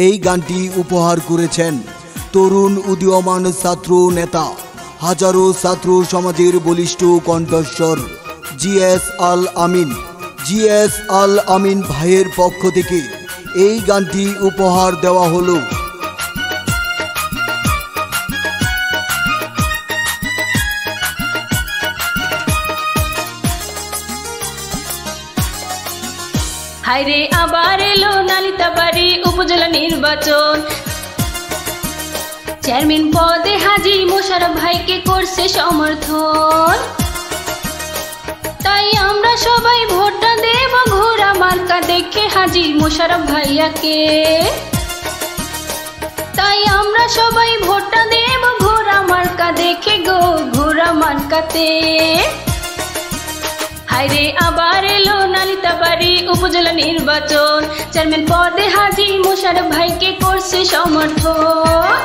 এই গানটি উপহার করেছেন তরুণ উদীয়মান ছাত্র নেতা হাজারো ছাত্র সমাজের বলিষ্ঠ কণ্ঠস্বর জিএস আল আমিন। জিএস আল আমিন ভাইয়ের পক্ষ থেকে এই গানটি উপহার দেওয়া হলো। হায়রে আবার এলো নালিতাবাড়ি উপজেলা নির্বাচন, চেয়ারম্যান পদে হাজী মোশাররফ ভাইকে করছে সমর্থন। তাই আমরা সবাই ভোটটা দেব ঘোড়া মার্কা দেখে হাজী মোশাররফ ভাইয়াকে। তাই আমরা সবাই ভোটটা দেব ঘোড়া মার্কা দেখে গো ঘোড়া মার্কাতে। হায়রে আবার এলো নালিতাবাড়ি উপজেলা নির্বাচন, চেয়ারম্যান পদে হাজী মোশাররফ ভাইকে করছে সমর্থন।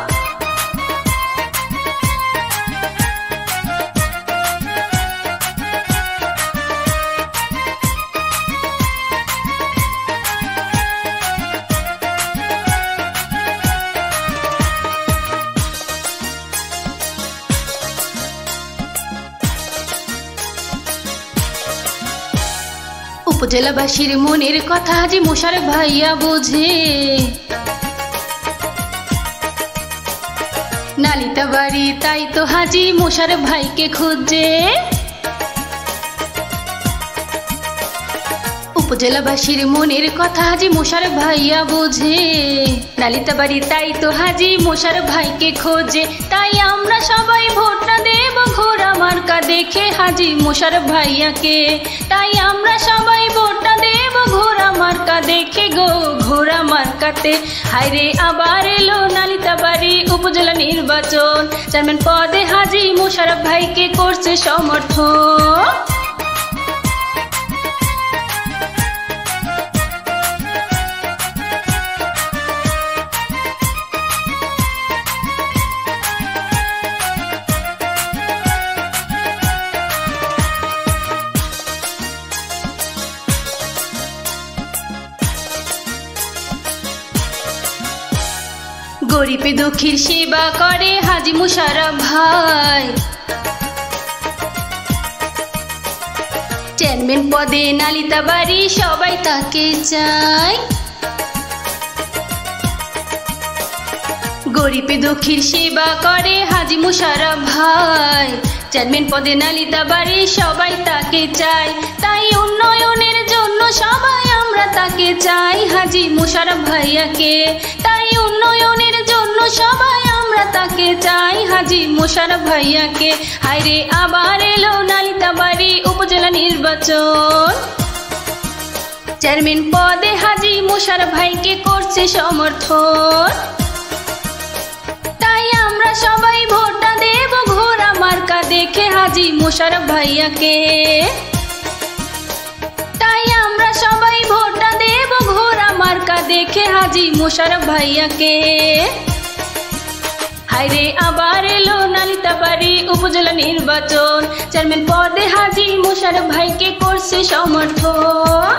উপজেলাবাসীর মনের কথা হাজী মোশাররফ ভাইয়া বোঝে, নালিতাবাড়ি তাই তো হাজী মোশাররফ ভাইকে খুঁজে। উপজেলাবাসীর মনের কথা হাজী মোশাররফ ভাইয়া বোঝে, নালিতাবাড়ি তাই তো হাজী মোশাররফ ভাইকে খোঁজে। তাই আমরা সবাই ভোটটা দেব ঘোড়া মার্কা দেখে হাজী মোশাররফ ভাইয়াকে। তাই আমরা সবাই ভোটটা দেব ঘোড়া মার্কা দেখে গো ঘোড়া মার্কাতে। হায়রে আবার এলো নালিতাবাড়ি উপজেলা নির্বাচন, চেয়ারম্যান পদে হাজী মোশাররফ ভাইকে করছে সমর্থন। গরিব দুঃখীর সেবা করে হাজী মোশাররফ ভাই, চেয়ারম্যান পদে নালিতাবাড়ি সবাই তাকে চায়। গরিব দুঃখীর সেবা করে হাজী মোশাররফ ভাই, চেয়ারম্যান পদে নালিতাবাড়ি সবাই তাকে চায়। তাই উন্নয়নের জন্য সবাই আমরা তাকে চাই হাজী মোশাররফ ভাইয়াকে। তাই উন্নয়নের জন্য সবাই আমরা তাকে চাই হাজী মোশাররফ ভাইয়াকে। হায়রে আবার এলো নালিতাবাড়ি উপজেলা নির্বাচন, চেয়ারম্যান পদে হাজী মোশাররফ ভাইকে করছে সমর্থন। তাই আমরা সবাই ভোটটা দেব ঘোড়া মার্কা দেখে হাজী মোশাররফ ভাইয়াকে। তাই আমরা সবাই ভোটটা দেব ঘোড়া মার্কা দেখে হাজী মোশাররফ ভাইয়াকে। হায়রে আবার এলো নালিতাবাড়ি উপজেলা নির্বাচন, চেয়ারম্যান পদে হাজী মোশাররফ ভাইকে করছে সমর্থন।